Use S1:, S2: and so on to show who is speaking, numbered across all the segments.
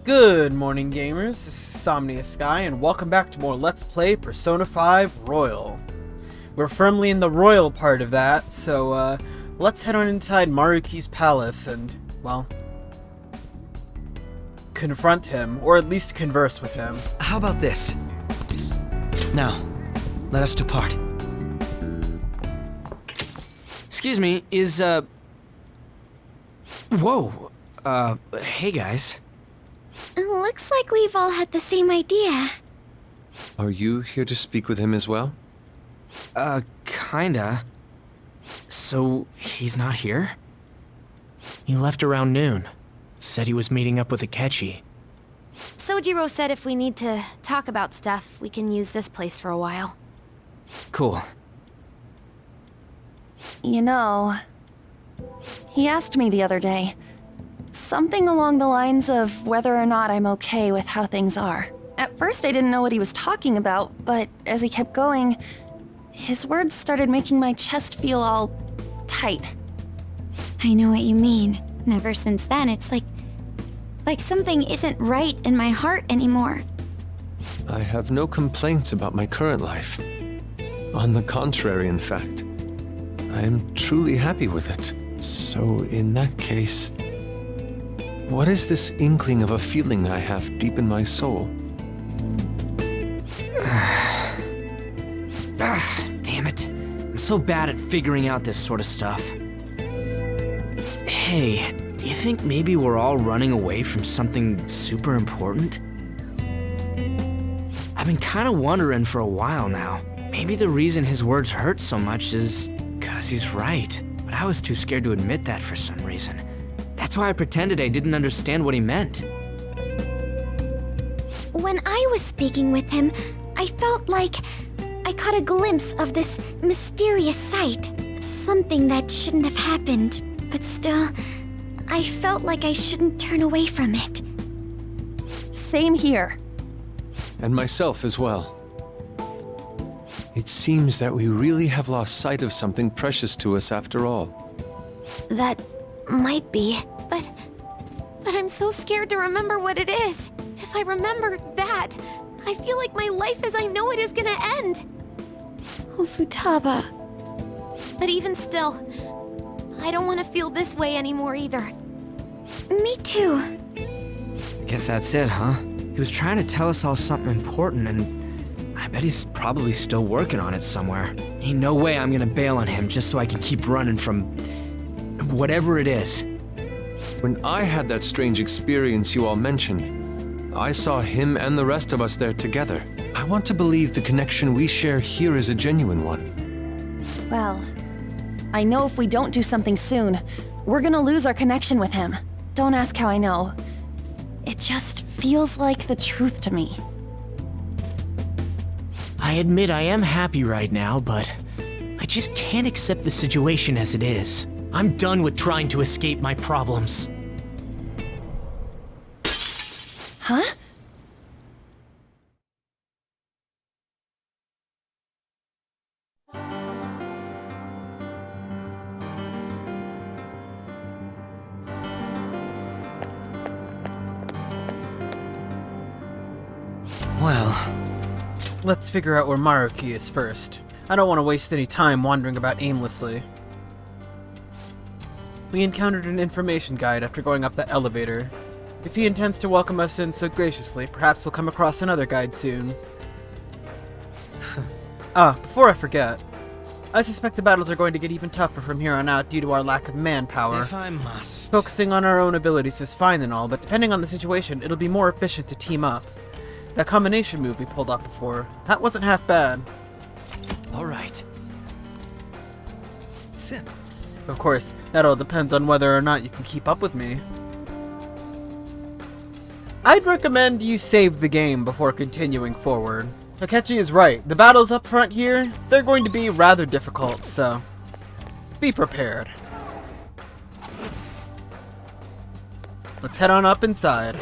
S1: Good morning, gamers. This is SomniaSky, and welcome back to more Let's Play Persona 5 Royal. We're firmly in the royal part of that, so let's head on inside Maruki's palace and, well, confront him, or at least converse with him.
S2: How about this? Now, let us depart. Excuse me, Whoa! Hey guys.
S3: Looks like we've all had the same idea.
S4: Are you here to speak with him as well?
S2: Kinda. So, he's not here? He left around noon. Said he was meeting up with Akechi.
S3: Sojiro said if we need to talk about stuff, we can use this place for a while.
S2: Cool.
S5: You know, he asked me the other day, something along the lines of whether or not I'm okay with how things are. At first I didn't know what he was talking about, but as he kept going, his words started making my chest feel all tight.
S3: I know what you mean. And ever since then, it's like something isn't right in my heart anymore.
S4: I have no complaints about my current life. On the contrary, in fact. I am truly happy with it. So, in that case, what is this inkling of a feeling I have deep in my soul?
S2: Damn it. I'm so bad at figuring out this sort of stuff. Hey, do you think maybe we're all running away from something super important? I've been kinda wondering for a while now. Maybe the reason his words hurt so much is 'cause he's right. But I was too scared to admit that for some reason. That's why I pretended I didn't understand what he meant.
S3: When I was speaking with him, I felt like I caught a glimpse of this mysterious sight. Something that shouldn't have happened, but still, I felt like I shouldn't turn away from it.
S5: Same here.
S4: And myself as well. It seems that we really have lost sight of something precious to us after all.
S3: That might be, but I'm so scared to remember what it is. If I remember that, I feel like my life as I know it is gonna end.
S5: Oh, Futaba.
S3: But even still, I don't want to feel this way anymore either. Me too.
S2: I guess that's it, huh? He was trying to tell us all something important, and I bet he's probably still working on it somewhere. Ain't no way I'm gonna bail on him just so I can keep running from whatever it is.
S4: When I had that strange experience you all mentioned, I saw him and the rest of us there together. I want to believe the connection we share here is a genuine one.
S5: Well, I know if we don't do something soon, we're gonna lose our connection with him. Don't ask how I know. It just feels like the truth to me.
S2: I admit I am happy right now, but I just can't accept the situation as it is. I'm done with trying to escape my problems.
S5: Huh?
S2: Well,
S1: Let's figure out where Maruki is first. I don't want to waste any time wandering about aimlessly. We encountered an information guide after going up that elevator. If he intends to welcome us in so graciously, perhaps we'll come across another guide soon. Before I forget, I suspect the battles are going to get even tougher from here on out due to our lack of manpower.
S2: if I must.
S1: Focusing on our own abilities is fine and all, but depending on the situation, it'll be more efficient to team up. That combination move we pulled off before, that wasn't half bad.
S2: All right.
S1: Of course, that all depends on whether or not you can keep up with me. I'd recommend you save the game before continuing forward. Akechi is right, the battles up front here, they're going to be rather difficult, so be prepared. Let's head on up inside.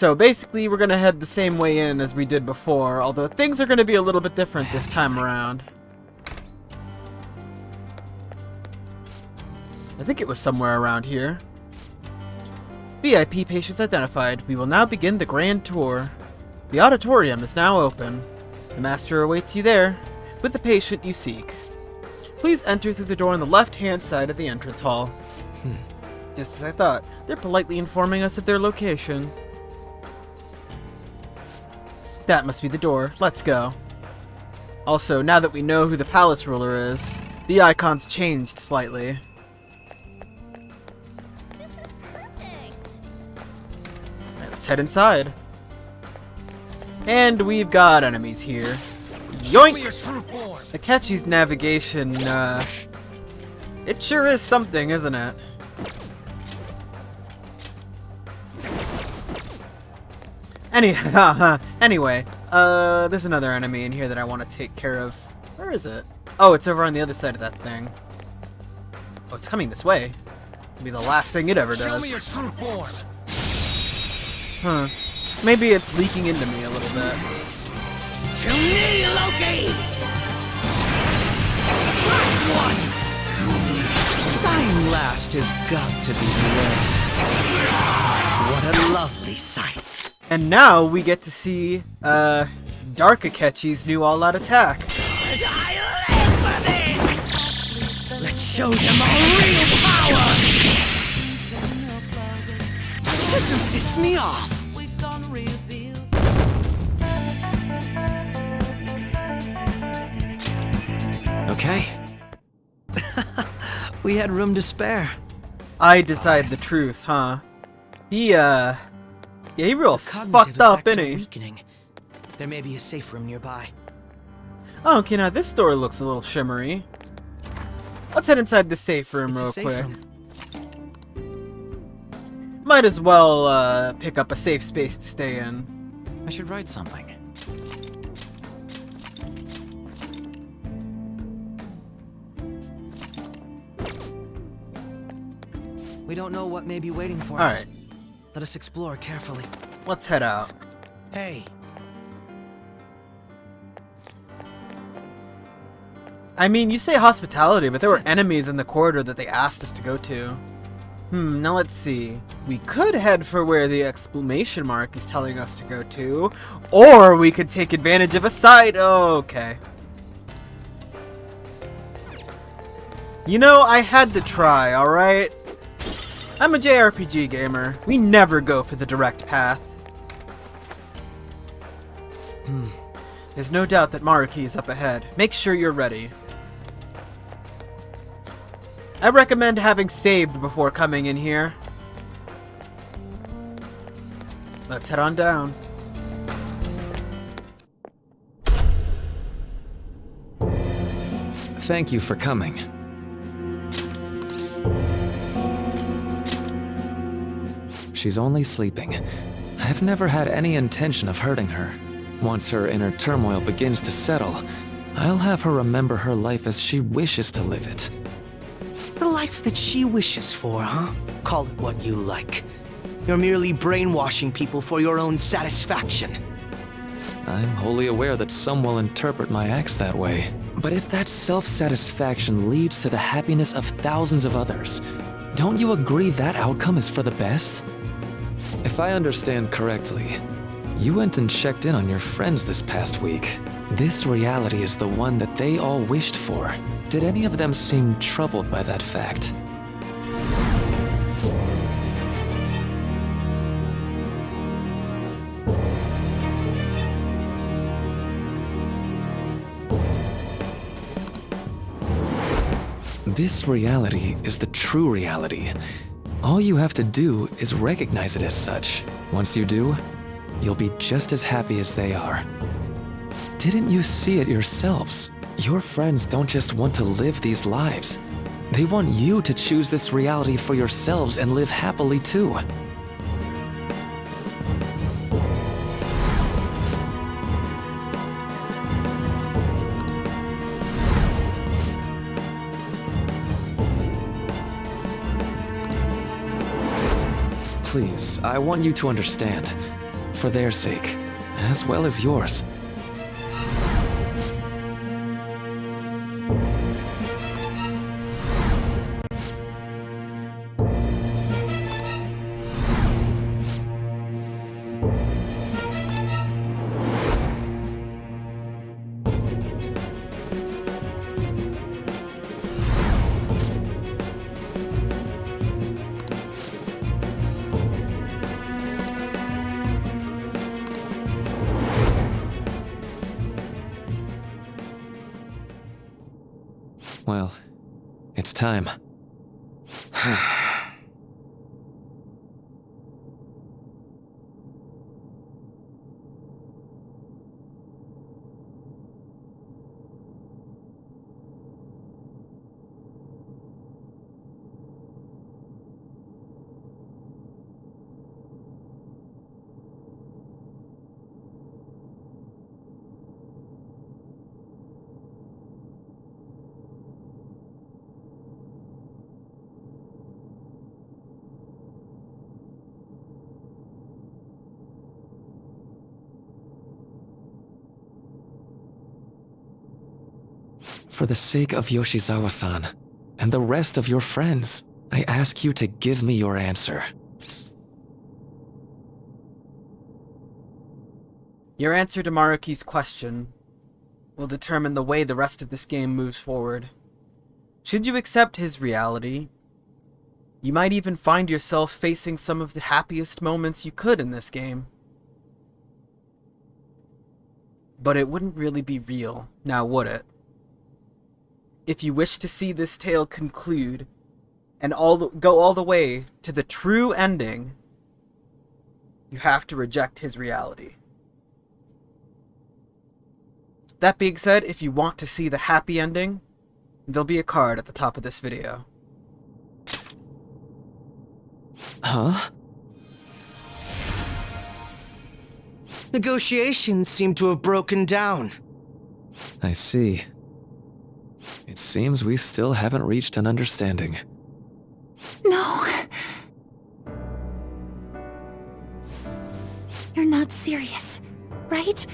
S1: So basically, we're gonna head the same way in as we did before, although things are gonna be a little bit different this time around. I think it was somewhere around here. VIP patients identified. We will now begin the grand tour. The auditorium is now open. The master awaits you there, with the patient you seek. Please enter through the door on the left-hand side of the entrance hall. Just as I thought, they're politely informing us of their location. That must be the door. Let's go. Also, now that we know who the palace ruler is, the icon's changed slightly.
S3: This is perfect.
S1: Right, let's head inside. And we've got enemies here. Yoink! Akechi's navigation, it sure is something, isn't it? Anyway, there's another enemy in here that I want to take care of. Where is it? Oh, it's over on the other side of that thing. Oh, it's coming this way. It'll be the last thing it ever does.
S6: Show me your true form.
S1: Huh. Maybe it's leaking into me a little bit.
S6: To me, Loki! Last one!
S2: Dying last has got to be the worst. What a lovely sight.
S1: And now we get to see, Dark Akechi's new all-out attack.
S6: I live for this! Let's show them our real power! This doesn't piss me off!
S2: Okay. We had room to spare.
S1: I decide the truth, huh? He real
S2: Cognitive
S1: fucked up,
S2: effects
S1: innit
S2: are
S1: he?
S2: weakening. There may be a safe room nearby.
S1: Oh, okay, now this door looks a little shimmery. Let's head inside the safe room
S2: It's a
S1: real
S2: safe
S1: quick.
S2: room.
S1: Might as well, pick up a safe space to stay in.
S2: I should write something. We don't know what may be waiting for us.
S1: Alright,
S2: Let us explore carefully.
S1: let's head out.
S2: Hey,
S1: I mean, you say hospitality, but there were enemies in the corridor that they asked us to go to. Now let's see. We could head for where the exclamation mark is telling us to go to, or we could take advantage of a side. Oh, okay. You know, I had to try, alright? I'm a JRPG gamer. We never go for the direct path. There's no doubt that Maruki is up ahead. Make sure you're ready. I recommend having saved before coming in here. Let's head on down.
S4: Thank you for coming. She's only sleeping. I've never had any intention of hurting her. Once her inner turmoil begins to settle, I'll have her remember her life as she wishes to live it.
S7: The life that she wishes for, huh? Call it what you like. You're merely brainwashing people for your own satisfaction.
S4: I'm wholly aware that some will interpret my acts that way. But if that self-satisfaction leads to the happiness of thousands of others, don't you agree that outcome is for the best? If I understand correctly, you went and checked in on your friends this past week. This reality is the one that they all wished for. Did any of them seem troubled by that fact? This reality is the true reality. All you have to do is recognize it as such. Once you do, you'll be just as happy as they are. Didn't you see it yourselves? Your friends don't just want to live these lives. They want you to choose this reality for yourselves and live happily too. Please, I want you to understand. for their sake, as well as yours. Well, it's time. For the sake of Yoshizawa-san, and the rest of your friends, I ask you to give me your answer.
S1: Your answer to Maruki's question will determine the way the rest of this game moves forward. Should you accept his reality, you might even find yourself facing some of the happiest moments you could in this game. But it wouldn't really be real, now would it? If you wish to see this tale conclude, and go all the way to the true ending, you have to reject his reality. That being said, if you want to see the happy ending, there'll be a card at the top of this video.
S2: Huh?
S7: Negotiations seem to have broken down.
S4: I see. It seems we still haven't reached an understanding.
S5: No. You're not serious, right?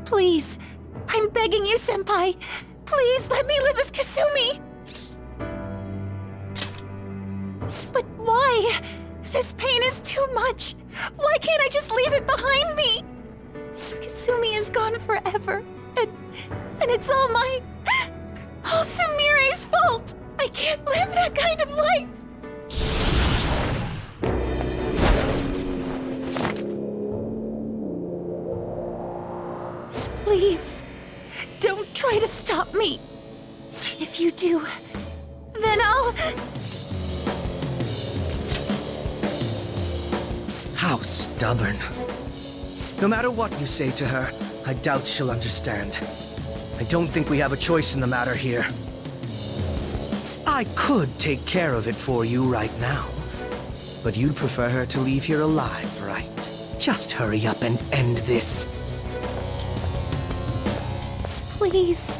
S5: Please, I'm begging you, Senpai. Please let me live as Kasumi. But why? This pain is too much. Why can't I just leave it behind me? Kasumi is gone forever, and it's all Sumire's fault! I can't live that kind of life! Please, don't try to stop me. If you do, then I'll...
S7: How stubborn. No matter what you say to her, I doubt she'll understand. I don't think we have a choice in the matter here. I could take care of it for you right now. But you'd prefer her to leave here alive, right? Just hurry up and end this.
S5: Please,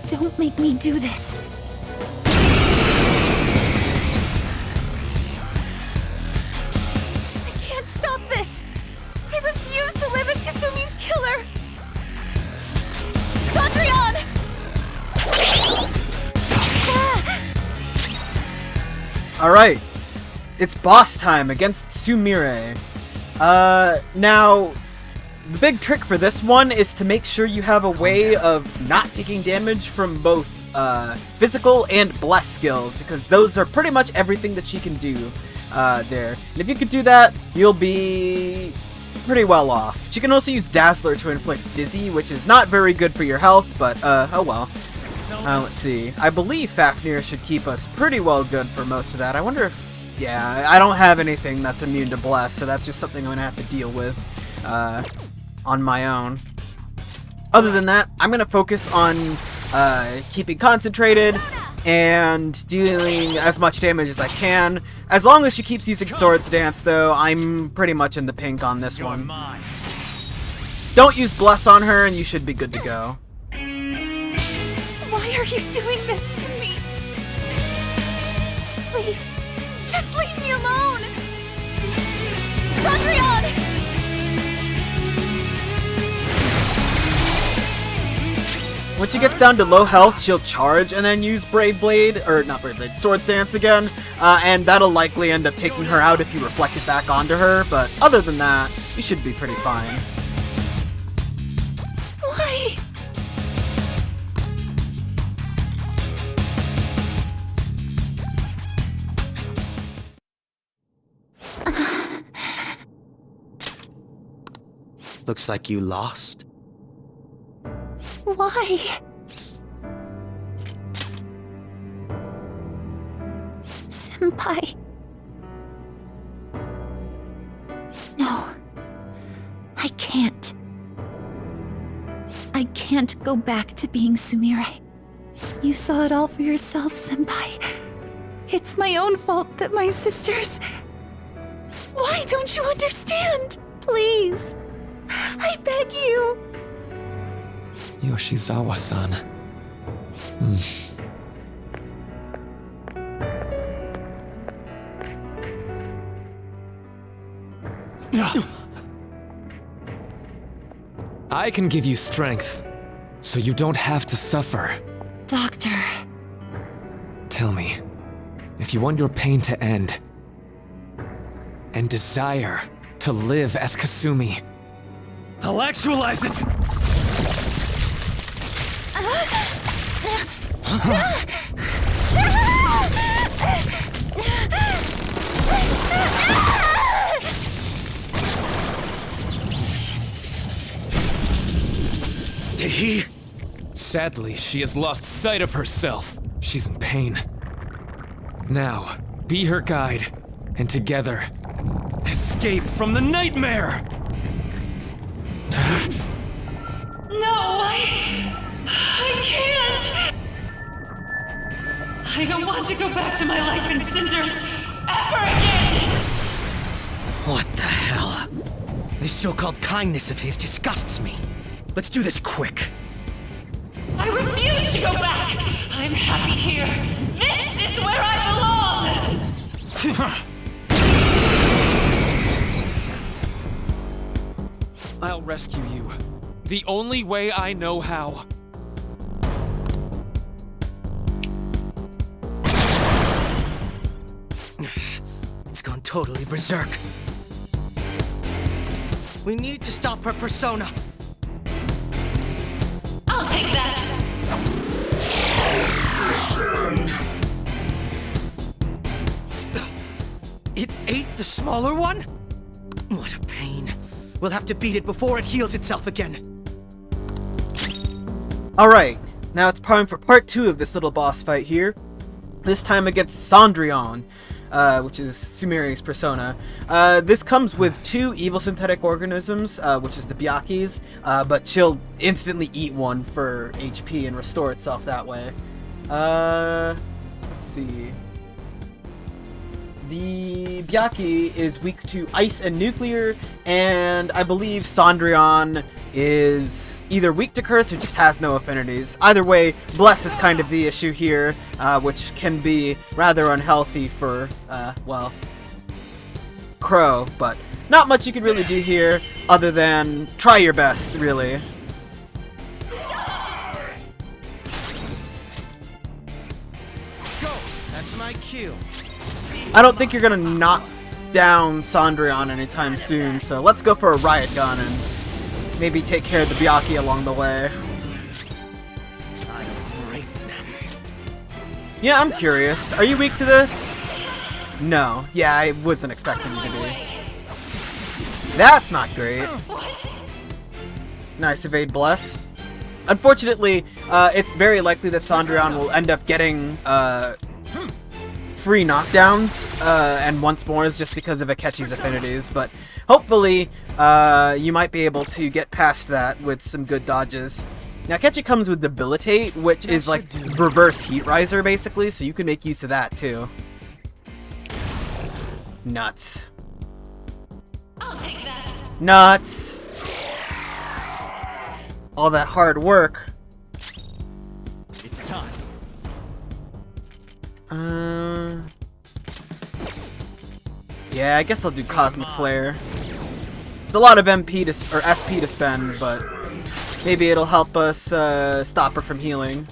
S5: don't make me do this. I can't stop this! I refuse to live as Kasumi's killer! Cendrillon!
S1: Alright, it's boss time against Sumire. Now, the big trick for this one is to make sure you have a way of not taking damage from both physical and bless skills, because those are pretty much everything that she can do there. And if you could do that, you'll be pretty well off. She can also use Dazzler to inflict Dizzy, which is not very good for your health, but oh well. Let's see. I believe Fafnir should keep us pretty well good for most of that. I wonder if... Yeah, I don't have anything that's immune to Bless, so that's just something I'm going to have to deal with on my own. Other than that, I'm going to focus on keeping concentrated and dealing as much damage as I can. As long as she keeps using Swords Dance, though, I'm pretty much in the pink on this one. Don't use Bless on her, and you should be good to go.
S5: Why are you doing this to me? Please, just leave me alone! Cendrillon!
S1: When she gets down to low health, she'll charge and then use Brave Blade, or not Brave Blade, Swords Dance again, and that'll likely end up taking her out if you reflect it back onto her, but other than that, you should be pretty fine.
S5: Why?
S7: Looks like you lost.
S5: Why? Senpai. No. I can't. I can't go back to being Sumire. You saw it all for yourself, Senpai. It's my own fault that my sisters... Why don't you understand? Please. I beg you.
S4: Yoshizawa-san.
S2: I can give you strength, so you don't have to suffer.
S5: Doctor.
S2: Tell me, if you want your pain to end, and desire to live as Kasumi, I'll actualize it!
S7: Did he?
S2: Sadly, she has lost sight of herself. She's in pain. Now, be her guide, and together, escape from the nightmare!
S8: No, I can't! I don't want to go back to my life in cinders ever again!
S7: What the hell? This so-called kindness of his disgusts me. Let's do this quick.
S8: I refuse to go back! I'm happy here! This is where I belong!
S2: I'll rescue you. The only way I know how.
S7: It's gone totally berserk. We need to stop her persona.
S8: I'll take that!
S7: It ate the smaller one? What a pain. We'll have to beat it before it heals itself again.
S1: Alright, now it's time for part 2 of this little boss fight here. This time against Cendrillon, which is Sumire's persona. This comes with 2 evil synthetic organisms, which is the Byakis, but she'll instantly eat one for HP and restore itself that way. Let's see. The Byaki is weak to ice and nuclear, and I believe Cendrillon is either weak to curse or just has no affinities. Either way, bless is kind of the issue here, which can be rather unhealthy for, well, Crow, but not much you can really do here other than try your best, really.
S7: Go! That's my cue.
S1: I don't think you're gonna knock down Cendrillon anytime soon, so let's go for a riot gun and maybe take care of the Byaki along the way. Yeah, I'm curious. Are you weak to this? No. Yeah, I wasn't expecting you to be. That's not great. Nice evade bless. Unfortunately, it's very likely that Cendrillon will end up getting free knockdowns, and once more is just because of Akechi's affinities, but hopefully you might be able to get past that with some good dodges. Now Akechi comes with Debilitate, which is like reverse Heat Riser basically, so you can make use of that too. Nuts.
S8: I'll take that!
S1: Nuts! All that hard work.
S6: It's time.
S1: Yeah, I guess I'll do Cosmic Flare. It's a lot of MP to or SP to spend, but Maybe it'll help us stop her from healing.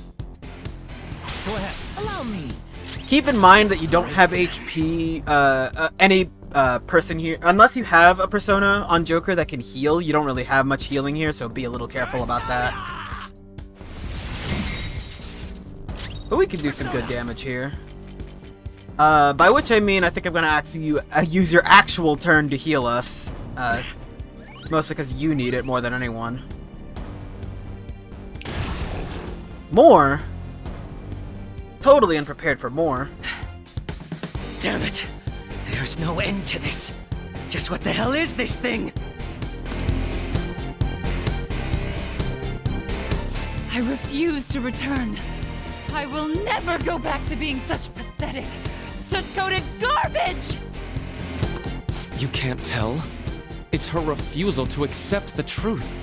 S6: Go ahead. Allow me.
S1: Keep in mind that you don't have HP, any person here, unless you have a persona on Joker that can heal, you don't really have much healing here, so be a little careful about that. But we can do some good damage here. By which I mean, I think I'm gonna actually use your actual turn to heal us. Mostly because you need it more than anyone. More? Totally unprepared for more.
S7: Damn it! There's no end to this. Just what the hell is this thing?
S8: I refuse to return. I will never go back to being such pathetic, soot-coated garbage!
S9: You can't tell? It's her refusal to accept the truth.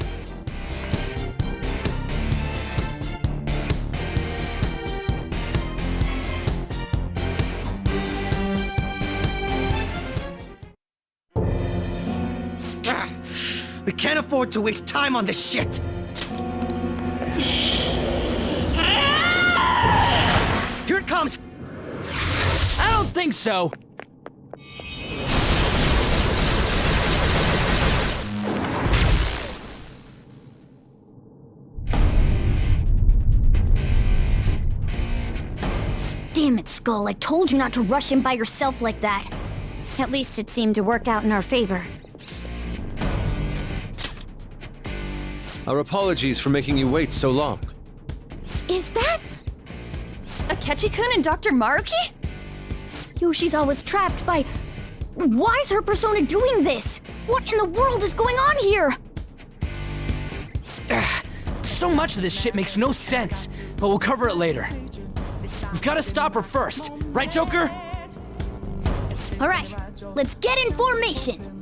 S7: We can't afford to waste time on this shit! Here it comes!
S2: I don't think so.
S3: Damn it, Skull. I told you not to rush in by yourself like that. At least it seemed to work out in our favor.
S4: Our apologies for making you wait so long.
S3: Is that...
S5: Akechi-kun and Dr. Maruki?
S3: Yoshi's always trapped by... Why is her persona doing this? What in the world is going on here?
S2: So much of this shit makes no sense, but we'll cover it later. We've got to stop her first, right, Joker?
S3: Alright, let's get in formation.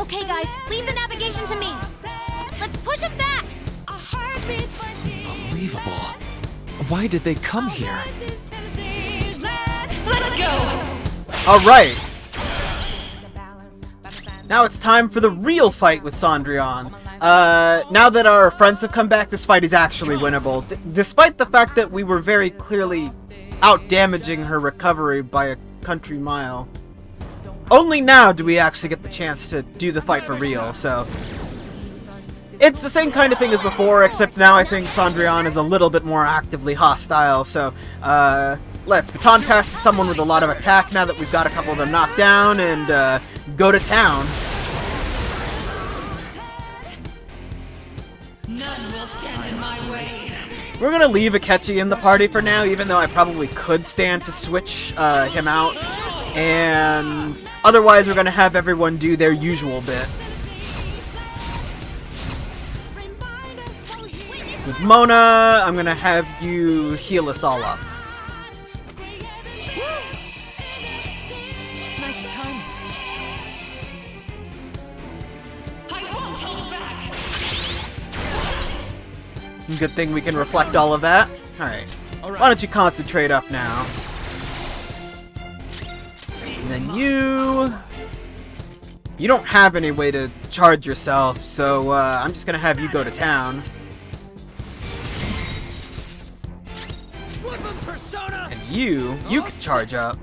S3: Okay guys, leave the navigation to me. Let's push it back.
S9: Unbelievable. Why did they come here?
S8: Let's go!
S1: Alright. Now it's time for the real fight with Cendrillon. Now that our friends have come back, this fight is actually winnable. Despite the fact that we were very clearly out-damaging her recovery by a country mile. Only now do we actually get the chance to do the fight for real, so... It's the same kind of thing as before, except now I think Cendrillon is a little bit more actively hostile, so, let's baton pass to someone with a lot of attack now that we've got a couple of them knocked down, and, go to town.
S8: None will stand in my way.
S1: We're gonna leave Akechi in the party for now, even though I probably could stand to switch, him out. And otherwise we're gonna have everyone do their usual bit. With Mona, I'm gonna have you heal us all up.
S8: Nice time. I won't hold back.
S1: Good thing we can reflect all of that. Alright. Why don't you concentrate up now? And then you don't have any way to charge yourself, so I'm just gonna have you go to town. And you can charge up.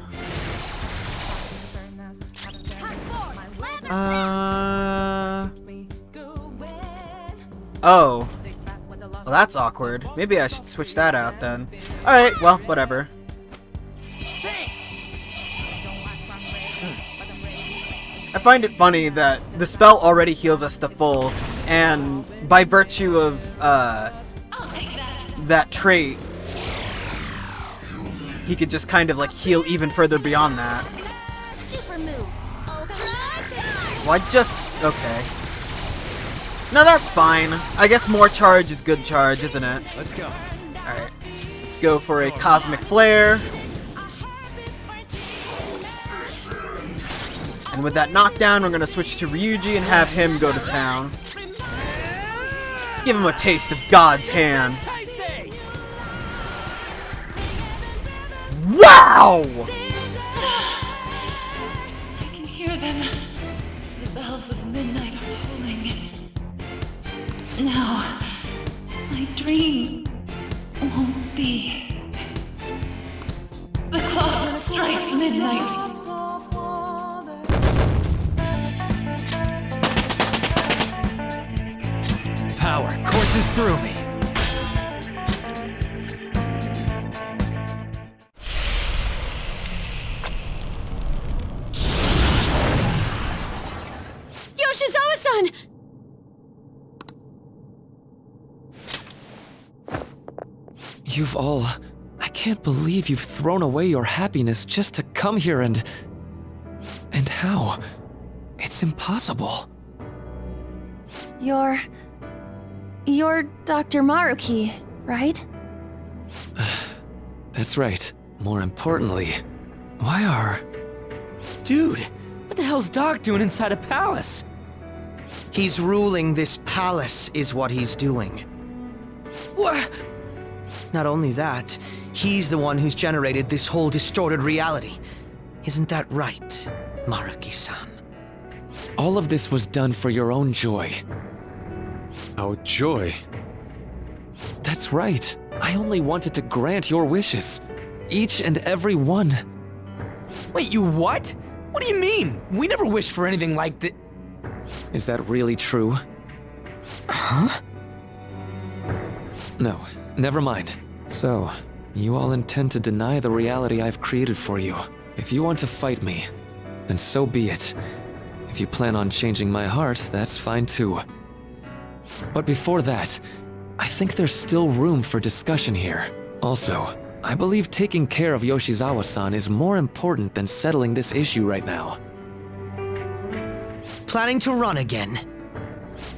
S1: Oh. Well, that's awkward. Maybe I should switch that out then. Alright, well, whatever. I find it funny that the spell already heals us to full, and by virtue of that trait, he could just kind of like heal even further beyond that.
S3: Super move.
S1: Why just... okay. No, that's fine. I guess more charge is good charge, isn't it?
S7: Let's go.
S1: Alright. Let's go for a Cosmic Flare. And with that knockdown, we're going to switch to Ryuji and have him go to town. Give him a taste of God's hand. Wow!
S8: them. The bells of midnight are tolling. Now, my dream won't be. The clock strikes midnight.
S7: Power courses through me.
S3: Yoshizawa-san!
S9: You've all... I can't believe you've thrown away your happiness just to come here and... And how? It's impossible.
S5: You're Dr. Maruki, right?
S9: That's right. More importantly, why are...
S7: Dude, what the hell's Doc doing inside a palace? He's ruling this palace, is what he's doing. What? Not only that, he's the one who's generated this whole distorted reality. Isn't that right, Maruki-san?
S9: All of this was done for your own joy.
S4: Our joy.
S9: That's right. I only wanted to grant your wishes. Each and every one.
S7: Wait, you what? What do you mean? We never wished for anything like that.
S9: Is that really true?
S7: Huh?
S9: No, never mind. So, you all intend to deny the reality I've created for you. If you want to fight me, then so be it. If you plan on changing my heart, that's fine too. But before that, I think there's still room for discussion here. Also, I believe taking care of Yoshizawa-san is more important than settling this issue right now.
S7: Planning to run again?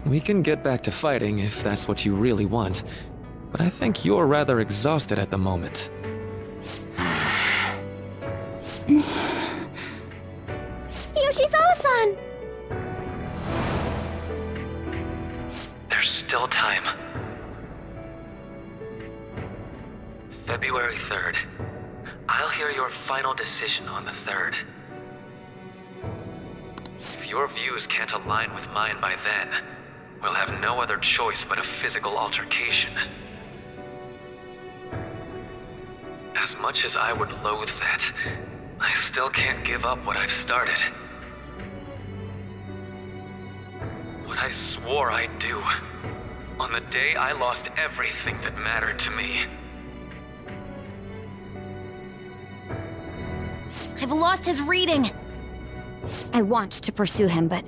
S9: We can get back to fighting if that's what you really want, but I think you're rather exhausted at the moment.
S3: Yoshizawa-san!
S10: There's still time. February 3rd. I'll hear your final decision on the 3rd. If your views can't align with mine by then, we'll have no other choice but a physical altercation. As much as I would loathe that, I still can't give up what I've started. What I swore I'd do, on the day I lost everything that mattered to me.
S3: I've lost his reading. I want to pursue him, but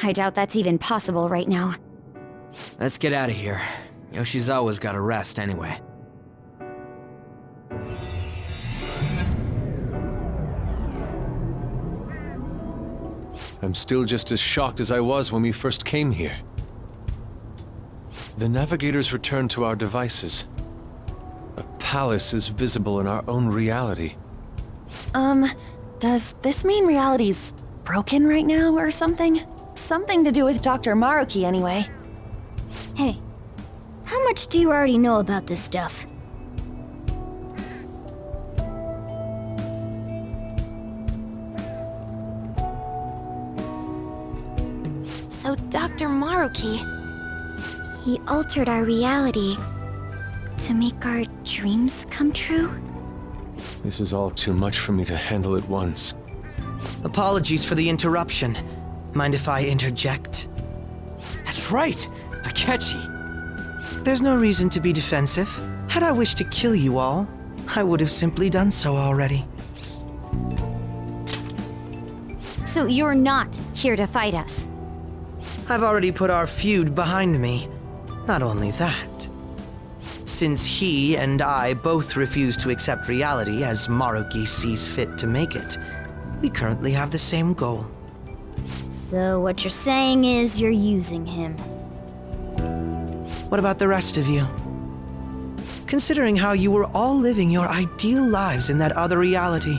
S3: I doubt that's even possible right now.
S2: Let's get out of here. Yoshizawa's gotta rest anyway.
S4: I'm still just as shocked as I was when we first came here. The navigators returned to our devices. A palace is visible in our own reality.
S5: Does this mean reality's broken right now or something? Something to do with Dr. Maruki anyway.
S3: Hey, how much do you already know about this stuff? So Dr. Maruki, he altered our reality to make our dreams come true?
S4: This is all too much for me to handle at once.
S7: Apologies for the interruption. Mind if I interject? That's right, Akechi. There's no reason to be defensive. Had I wished to kill you all, I would have simply done so already.
S3: So you're not here to fight us?
S7: I've already put our feud behind me. Not only that. Since he and I both refuse to accept reality as Maruki sees fit to make it, we currently have the same goal.
S3: So what you're saying is you're using him.
S7: What about the rest of you? Considering how you were all living your ideal lives in that other reality,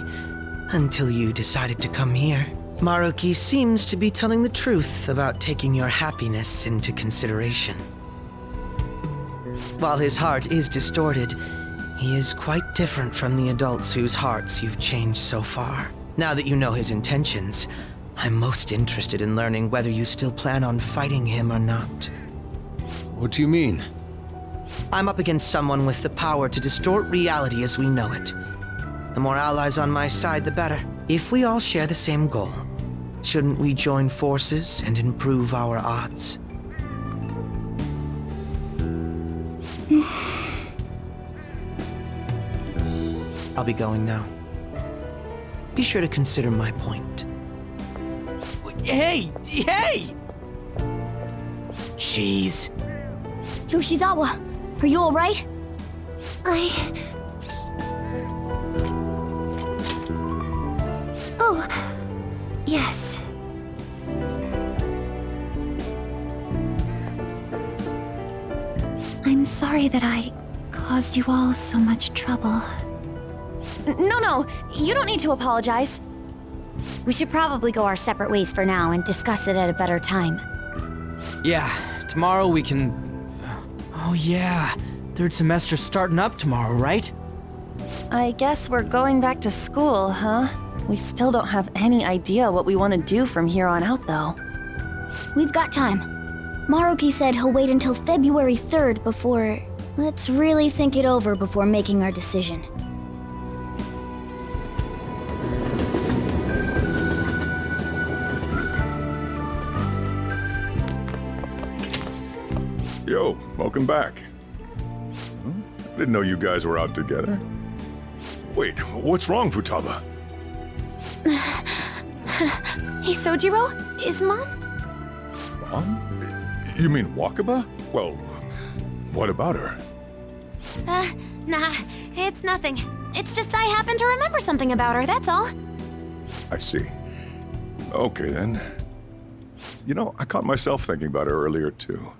S7: until you decided to come here. Maruki seems to be telling the truth about taking your happiness into consideration. While his heart is distorted, he is quite different from the adults whose hearts you've changed so far. Now that you know his intentions, I'm most interested in learning whether you still plan on fighting him or not.
S4: What do you mean?
S7: I'm up against someone with the power to distort reality as we know it. The more allies on my side, the better. If we all share the same goal, shouldn't we join forces and improve our odds? I'll be going now. Be sure to consider my point.
S6: Hey! Hey!
S7: Jeez.
S3: Yoshizawa, are you alright? Oh, yes. I'm sorry that I caused you all so much trouble.
S5: No, you don't need to apologize.
S3: We should probably go our separate ways for now and discuss it at a better time.
S2: Yeah, tomorrow we can... Oh yeah, third semester's starting up tomorrow, right?
S5: I guess we're going back to school, huh? We still don't have any idea what we want to do from here on out, though.
S3: We've got time. Maruki said he'll wait until February 3rd before... Let's really think it over before making our decision.
S11: Yo, welcome back. I didn't know you guys were out together. Wait, what's wrong, Futaba?
S3: Hey, Sojiro, is Mom?
S11: Mom? You mean Wakaba? Well, what about her?
S3: Nah, it's nothing. It's just I happen to remember something about her, that's all.
S11: I see. Okay, then. You know, I caught myself thinking about her earlier, too.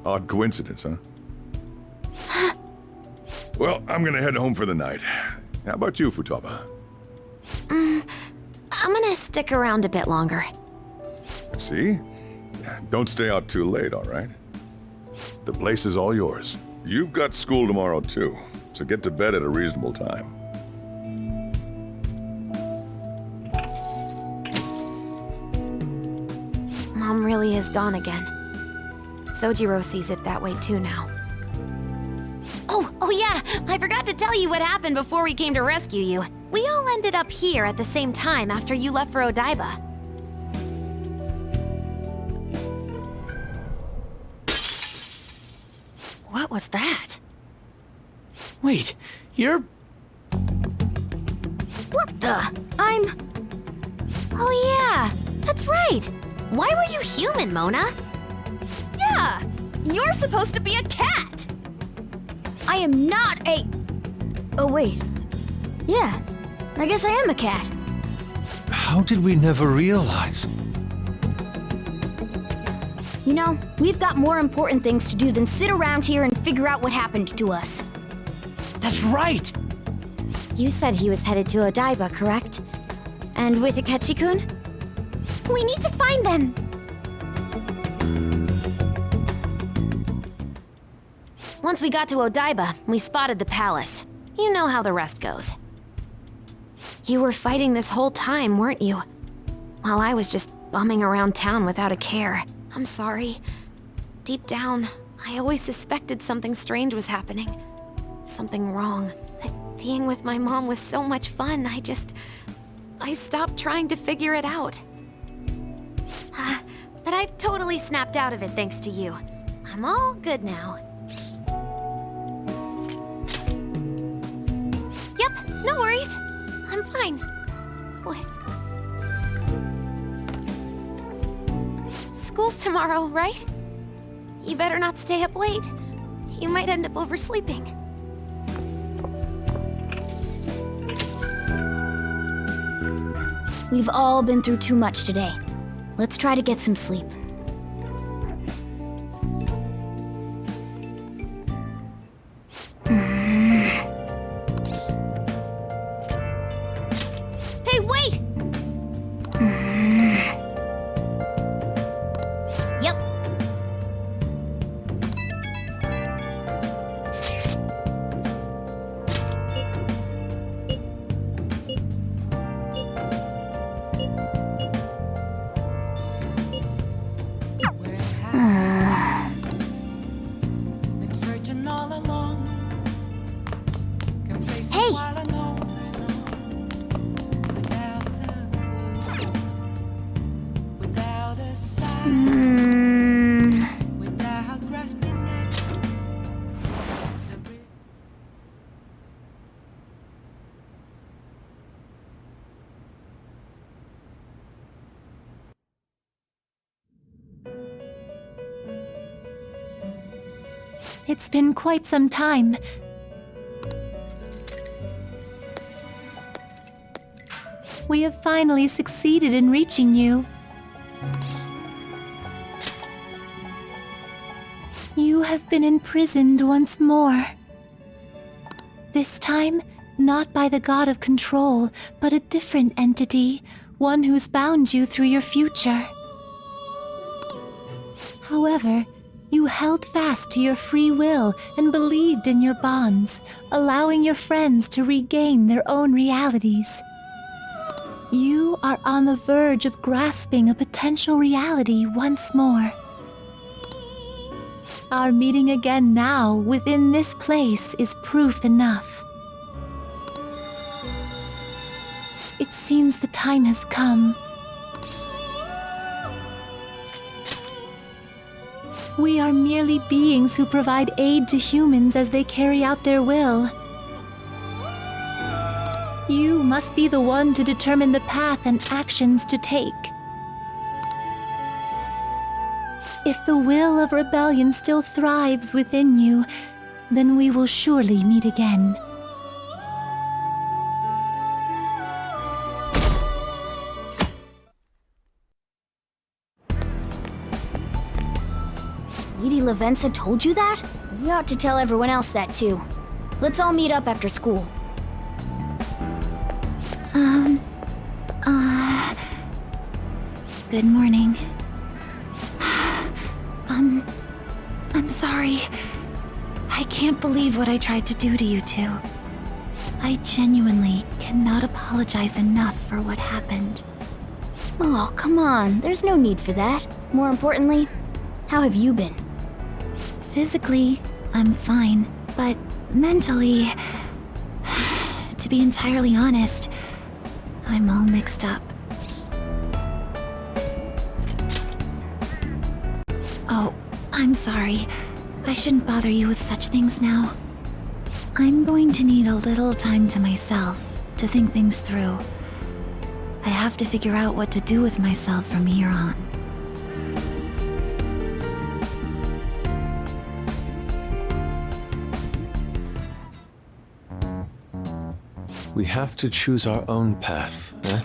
S11: Odd coincidence, huh? Well, I'm gonna head home for the night. How about you, Futaba?
S3: I'm gonna stick around a bit longer.
S11: See? Don't stay out too late, all right? The place is all yours. You've got school tomorrow, too, so get to bed at a reasonable time.
S3: Mom really is gone again. Sojiro sees it that way too now. Oh yeah, I forgot to tell you what happened before we came to rescue you. We all ended up here at the same time after you left for Odaiba.
S5: What was that?
S2: Wait, you're...
S3: What the? Oh yeah, that's right. Why were you human, Mona?
S5: Yeah! You're supposed to be a cat!
S3: I am not a... Oh wait. Yeah, I guess I am a cat.
S4: How did we never realize?
S3: You know, we've got more important things to do than sit around here and figure out what happened to us.
S2: That's right!
S3: You said he was headed to Odaiba, correct? And with Akechi-kun? We need to find them! Once we got to Odaiba, we spotted the palace. You know how the rest goes. You were fighting this whole time, weren't you? While I was just bumming around town without a care. I'm sorry. Deep down, I always suspected something strange was happening. Something wrong. Being with my mom was so much fun, I stopped trying to figure it out. But I totally snapped out of it thanks to you. I'm all good now. Yep, no worries. I'm fine. School's tomorrow, right? You better not stay up late. You might end up oversleeping. We've all been through too much today. Let's try to get some sleep. Hey, wait! Yep.
S8: Been searching all along. Confessing
S3: Hey!
S8: while alone and on. Without a clue. Without a sign. Without grasping it.
S5: It's been quite some time. We have finally succeeded in reaching you. You have been imprisoned once more. This time, not by the god of control, but a different entity, one who's bound you through your future. However, you held fast to your free will and believed in your bonds, allowing your friends to regain their own realities. You are on the verge of grasping a potential reality once more. Our meeting again now within this place is proof enough. It seems the time has come. We are merely beings who provide aid to humans as they carry out their will. You must be the one to determine the path and actions to take. If the will of rebellion still thrives within you, then we will surely meet again.
S3: Lady Lavenza told you that? We ought to tell everyone else that too. Let's all meet up after school.
S5: Good morning. I'm sorry. I can't believe what I tried to do to you two. I genuinely cannot apologize enough for what happened.
S3: Oh, come on. There's no need for that. More importantly, how have you been?
S5: Physically, I'm fine, but mentally, to be entirely honest, I'm all mixed up. Oh, I'm sorry. I shouldn't bother you with such things now. I'm going to need a little time to myself to think things through. I have to figure out what to do with myself from here on.
S4: We have to choose our own path, eh?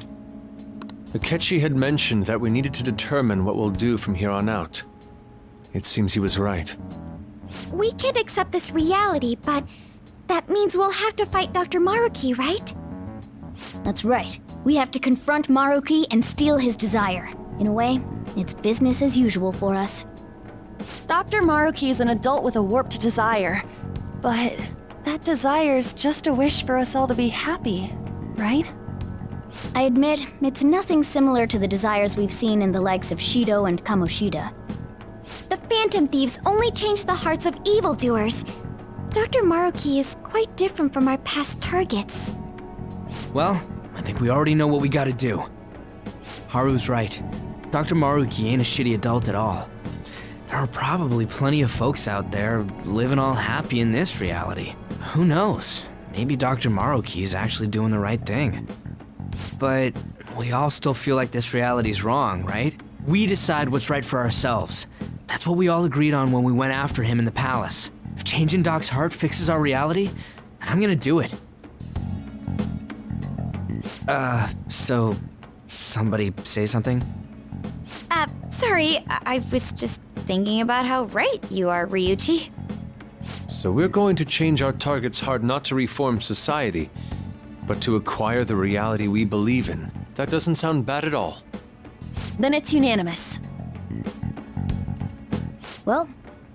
S4: Akechi had mentioned that we needed to determine what we'll do from here on out. It seems he was right.
S3: We can't accept this reality, but that means we'll have to fight Dr. Maruki, right? That's right. We have to confront Maruki and steal his desire. In a way, it's business as usual for us.
S5: Dr. Maruki is an adult with a warped desire, but that desire's just a wish for us all to be happy, right?
S3: I admit, it's nothing similar to the desires we've seen in the likes of Shido and Kamoshida. The Phantom Thieves only change the hearts of evildoers. Dr. Maruki is quite different from our past targets.
S2: Well, I think we already know what we gotta do. Haru's right. Dr. Maruki ain't a shitty adult at all. There are probably plenty of folks out there living all happy in this reality. Who knows? Maybe Dr. Maruki is actually doing the right thing. But we all still feel like this reality's wrong, right? We decide what's right for ourselves. That's what we all agreed on when we went after him in the palace. If changing Doc's heart fixes our reality, then I'm gonna do it. So somebody say something?
S3: Sorry, I was just thinking about how right you are, Ryuichi.
S4: So we're going to change our target's heart not to reform society, but to acquire the reality we believe in. That doesn't sound bad at all.
S5: Then it's unanimous.
S3: Well,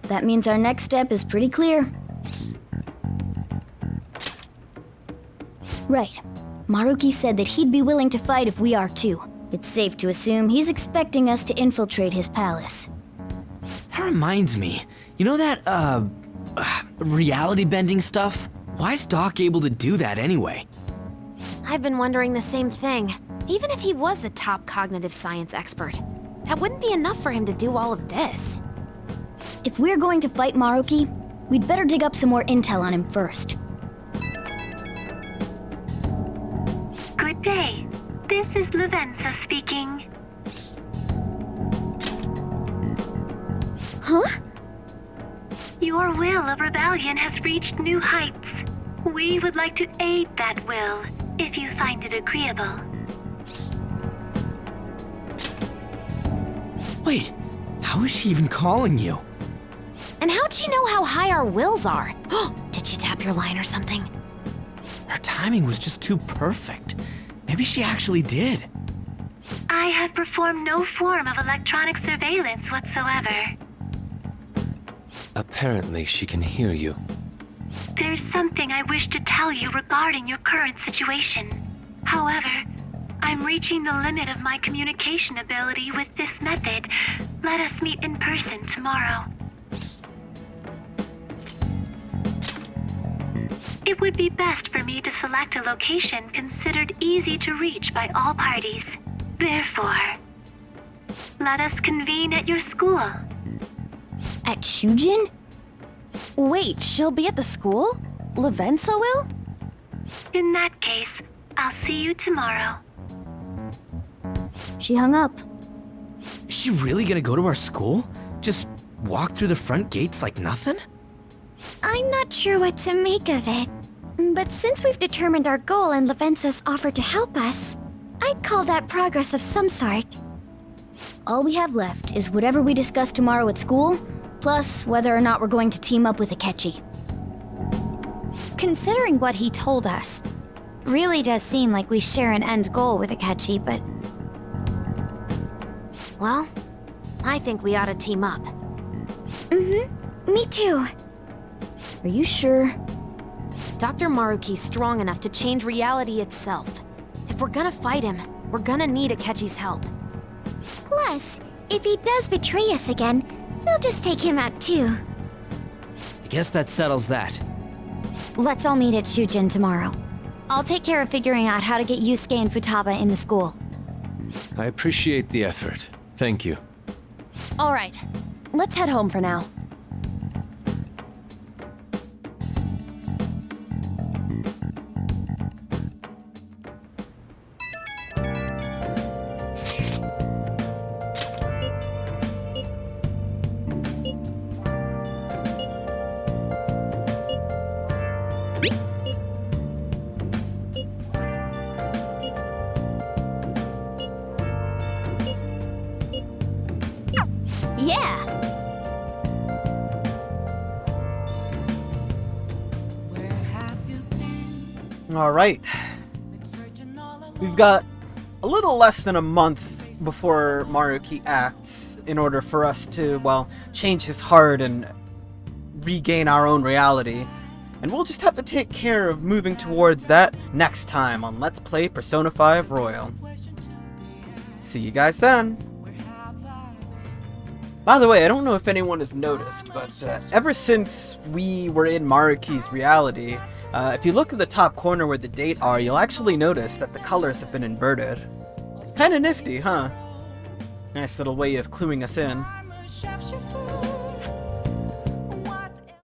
S3: that means our next step is pretty clear. Right. Maruki said that he'd be willing to fight if we are too. It's safe to assume he's expecting us to infiltrate his palace.
S2: That reminds me. You know that, reality bending stuff? Why is Doc able to do that anyway?
S12: I've been wondering the same thing. Even if he was the top cognitive science expert, that wouldn't be enough for him to do all of this.
S3: If we're going to fight Maruki, we'd better dig up some more intel on him first.
S13: Good day. This is Lavenza speaking.
S3: Huh?
S13: Your will of rebellion has reached new heights. We would like to aid that will, if you find it agreeable.
S2: Wait, how is she even calling you?
S12: And how'd she know how high our wills are? Did she tap your line or something?
S2: Her timing was just too perfect. Maybe she actually did.
S13: I have performed no form of electronic surveillance whatsoever.
S4: Apparently, she can hear you.
S13: There's something I wish to tell you regarding your current situation. However, I'm reaching the limit of my communication ability with this method. Let us meet in person tomorrow. It would be best for me to select a location considered easy to reach by all parties. Therefore, let us convene at your school.
S3: At Shujin?
S5: Wait, she'll be at the school? Lavenza will?
S13: In that case, I'll see you tomorrow.
S3: She hung up.
S2: Is she really gonna go to our school? Just walk through the front gates like nothing?
S3: I'm not sure what to make of it. But since we've determined our goal and Lavenza's offered to help us, I'd call that progress of some sort. All we have left is whatever we discuss tomorrow at school, plus whether or not we're going to team up with Akechi.
S14: Considering what he told us, really does seem like we share an end goal with Akechi, but...
S12: Well, I think we ought to team up.
S3: Me too. Are you sure?
S12: Dr. Maruki's strong enough to change reality itself. If we're gonna fight him, we're gonna need Akechi's help.
S3: Plus, if he does betray us again, we'll just take him out too.
S2: I guess that settles that.
S14: Let's all meet at Shujin tomorrow. I'll take care of figuring out how to get Yusuke and Futaba in the school.
S4: I appreciate the effort. Thank you.
S5: All right, let's head home for now.
S12: Yeah!
S1: Alright. We've got a little less than a month before Maruki acts in order for us to, well, change his heart and regain our own reality. And we'll just have to take care of moving towards that next time on Let's Play Persona 5 Royal. See you guys then! By the way, I don't know if anyone has noticed, but ever since we were in Maruki's reality, if you look at the top corner where the date are, you'll actually notice that the colors have been inverted. Kinda nifty, huh? Nice little way of cluing us in.